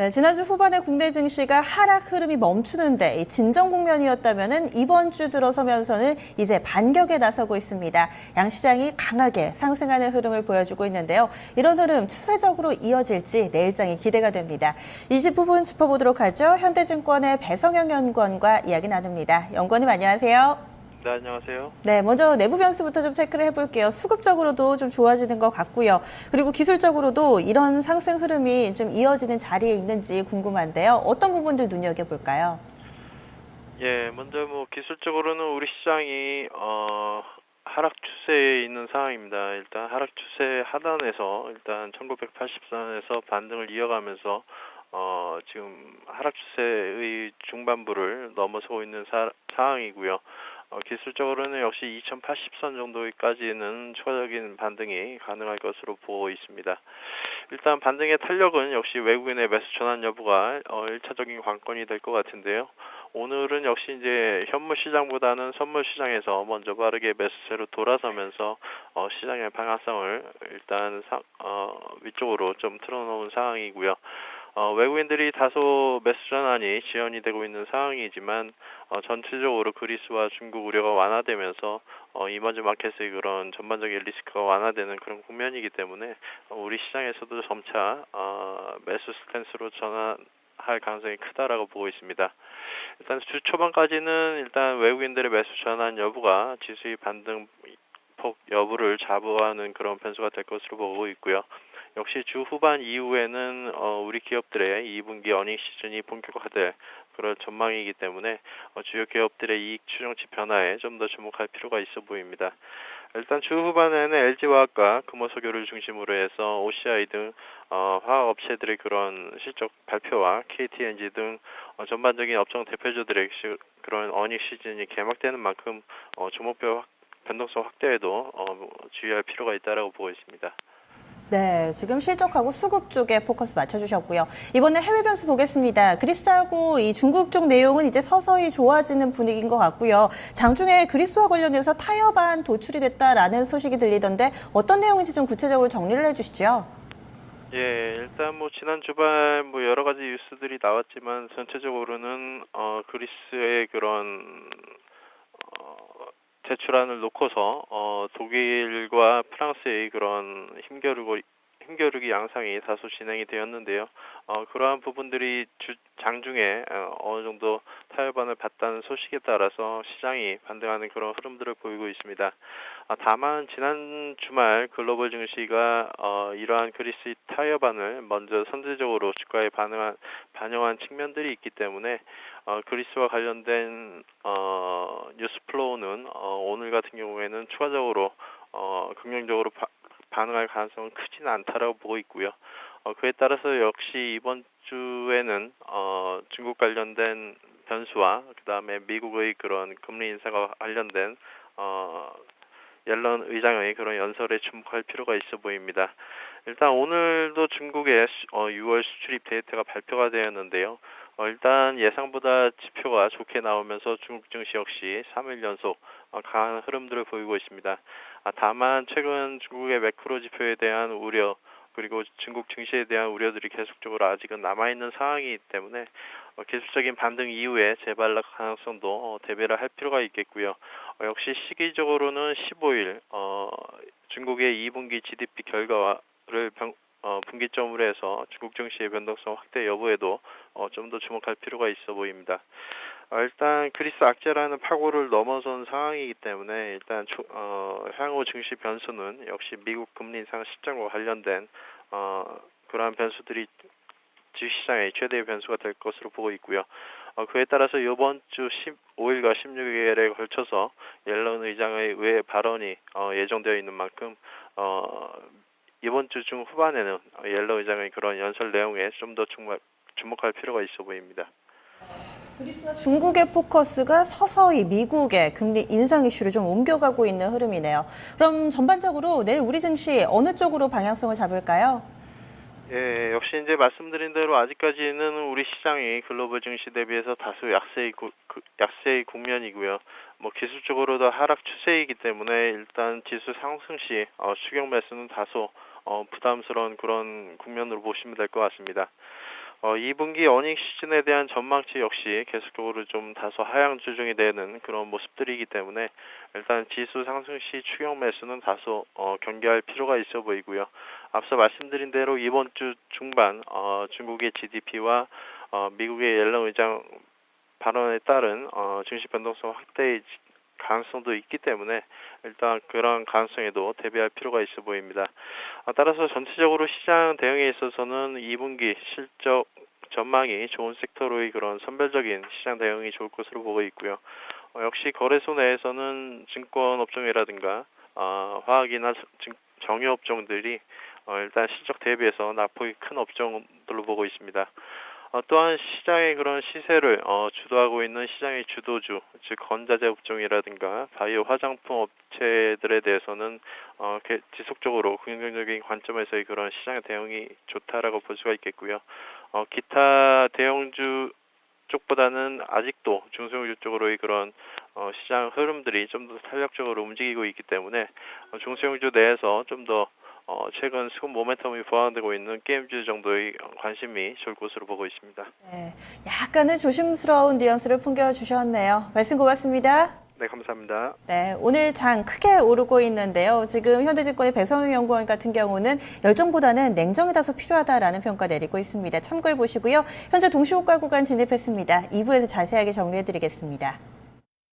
네, 지난주 후반에 국내 증시가 하락 흐름이 멈추는데 이 진정 국면이었다면은 이번 주 들어서면서는 이제 반격에 나서고 있습니다. 양시장이 강하게 상승하는 흐름을 보여주고 있는데요. 이런 흐름 추세적으로 이어질지 내일장이 기대가 됩니다. 이 집 부분 짚어보도록 하죠. 현대증권의 배성영 연구원과 이야기 나눕니다. 연구원님 안녕하세요. 네, 안녕하세요. 네, 먼저 내부 변수부터 좀 체크를 해볼게요. 수급적으로도 좀 좋아지는 것 같고요. 그리고 기술적으로도 이런 상승 흐름이 좀 이어지는 자리에 있는지 궁금한데요. 어떤 부분들 눈여겨볼까요? 예, 먼저 기술적으로는 우리 시장이 하락 추세에 있는 상황입니다. 일단 하락 추세 하단에서 일단 1980선에서 반등을 이어가면서 지금 하락 추세의 중반부를 넘어서고 있는 상황이고요. 기술적으로는 역시 2080선 정도까지는 추가적인 반등이 가능할 것으로 보고 있습니다. 일단 반등의 탄력은 역시 외국인의 매수 전환 여부가 1차적인 관건이 될 것 같은데요. 오늘은 역시 이제 현물 시장보다는 선물 시장에서 먼저 빠르게 매수세로 돌아서면서 시장의 방향성을 일단 위쪽으로 좀 틀어놓은 상황이고요. 외국인들이 다소 매수 전환이 지연이 되고 있는 상황이지만 전체적으로 그리스와 중국 우려가 완화되면서 이머징 마켓의 그런 전반적인 리스크가 완화되는 그런 국면이기 때문에 우리 시장에서도 점차 매수 스탠스로 전환할 가능성이 크다라고 보고 있습니다. 일단 주 초반까지는 일단 외국인들의 매수 전환 여부가 지수의 반등 폭 여부를 좌우하는 그런 변수가 될 것으로 보고 있고요. 역시 주 후반 이후에는 우리 기업들의 2분기 어닝 시즌이 본격화될 그런 전망이기 때문에 주요 기업들의 이익 추정치 변화에 좀 더 주목할 필요가 있어 보입니다. 일단 주 후반에는 LG화학과 금호석유를 중심으로 해서 OCI 등 화학업체들의 그런 실적 발표와 KTNG 등 전반적인 업종 대표주들의 그런 어닝 시즌이 개막되는 만큼 종목별 변동성 확대에도 주의할 필요가 있다고 보고 있습니다. 네, 지금 실적하고 수급 쪽에 포커스 맞춰주셨고요. 이번에 해외 변수 보겠습니다. 그리스하고 이 중국 쪽 내용은 이제 서서히 좋아지는 분위기인 것 같고요. 장중에 그리스와 관련해서 타협안 도출이 됐다라는 소식이 들리던데 어떤 내용인지 좀 구체적으로 정리를 해주시죠. 예, 일단 지난 주말 여러 가지 뉴스들이 나왔지만 전체적으로는 그리스의 그런 제출안을 놓고서 독일과 프랑스의 그런 힘겨루기 양상이 다소 진행이 되었는데요. 그러한 부분들이 장중에 어느 정도 타협안을 받다는 소식에 따라서 시장이 반등하는 그런 흐름들을 보이고 있습니다. 다만 지난 주말 글로벌 증시가 이러한 그리스 타협안을 먼저 선제적으로 주가에 반영한 측면들이 있기 때문에 그리스와 관련된 뉴스 플로우는 오늘 같은 경우에는 추가적으로 긍정적으로 반응할 가능성은 크지는 않다라고 보고 있고요. 그에 따라서 역시 이번 주에는 중국 관련된 변수와 그다음에 미국의 그런 금리 인사가 관련된 옐런 의장의 그런 연설에 주목할 필요가 있어 보입니다. 일단 오늘도 중국의 6월 수출입 데이터가 발표가 되었는데요. 일단 예상보다 지표가 좋게 나오면서 중국 증시 역시 3일 연속 강한 흐름들을 보이고 있습니다. 다만 최근 중국의 매크로 지표에 대한 우려 그리고 중국 증시에 대한 우려들이 계속적으로 아직은 남아있는 상황이기 때문에 기술적인 반등 이후에 재반락 가능성도 대비를 할 필요가 있겠고요. 역시 시기적으로는 15일 중국의 2분기 GDP 결과를 분기점으로 해서 중국 증시의 변동성 확대 여부에도 좀 더 주목할 필요가 있어 보입니다. 일단 그리스 악재라는 파고를 넘어선 상황이기 때문에 일단 향후 증시 변수는 역시 미국 금리 인상 시점과 관련된 그러한 변수들이 주식시장의 최대의 변수가 될 것으로 보고 있고요. 그에 따라서 이번 주 15일과 16일에 걸쳐서 옐런 의장의 외 발언이 예정되어 있는 만큼 이번 주 중 후반에는 옐런 의장의 그런 연설 내용에 좀 더 주목할 필요가 있어 보입니다. 중국의 포커스가 서서히 미국의 금리 인상 이슈를 좀 옮겨가고 있는 흐름이네요. 그럼 전반적으로 내일 우리 증시 어느 쪽으로 방향성을 잡을까요? 예, 역시 이제 말씀드린 대로 아직까지는 우리 시장이 글로벌 증시 대비해서 다소 약세의 국면이고요. 기술적으로도 하락 추세이기 때문에 일단 지수 상승 시 추격 매수는 다소 부담스러운 그런 국면으로 보시면 될 것 같습니다. 2분기 어닝 시즌에 대한 전망치 역시 계속적으로 좀 다소 하향 조정이 되는 그런 모습들이기 때문에 일단 지수 상승 시 추격 매수는 다소 경계할 필요가 있어 보이고요. 앞서 말씀드린 대로 이번 주 중반 중국의 GDP와 미국의 옐런 의장 발언에 따른 증시 변동성 확대의 가능성도 있기 때문에 일단 그런 가능성에도 대비할 필요가 있어 보입니다. 따라서 전체적으로 시장 대응에 있어서는 2분기 실적 전망이 좋은 sek터로의 그런 선별적인 시장 대응이 좋을 것으로 보고 있고요. 역시 거래소 내에서는 증권 업종이라든가 화학이나 정유 업종들이 일단 실적 대비해서 낙폭이 큰 업종들로 보고 있습니다. 또한 시장의 그런 시세를 주도하고 있는 시장의 주도주, 즉 건자재 업종이라든가 바이오 화장품 업체들에 대해서는 지속적으로 긍정적인 관점에서의 그런 시장의 대응이 좋다라고 볼 수가 있겠고요. 기타 대형주 쪽보다는 아직도 중소형주 쪽으로의 그런 시장 흐름들이 좀 더 탄력적으로 움직이고 있기 때문에 중소형주 내에서 좀 더 최근 수급 모멘텀이 보완되고 있는 게임주 정도의 관심이 좋을 것으로 보고 있습니다. 네, 약간은 조심스러운 뉘앙스를 풍겨주셨네요. 말씀 고맙습니다. 네, 감사합니다. 네, 오늘 장 크게 오르고 있는데요. 지금 현대증권의 배성윤 연구원 같은 경우는 열정보다는 냉정이 다소 필요하다라는 평가 내리고 있습니다. 참고해 보시고요. 현재 동시호가 구간 진입했습니다. 2부에서 자세하게 정리해 드리겠습니다.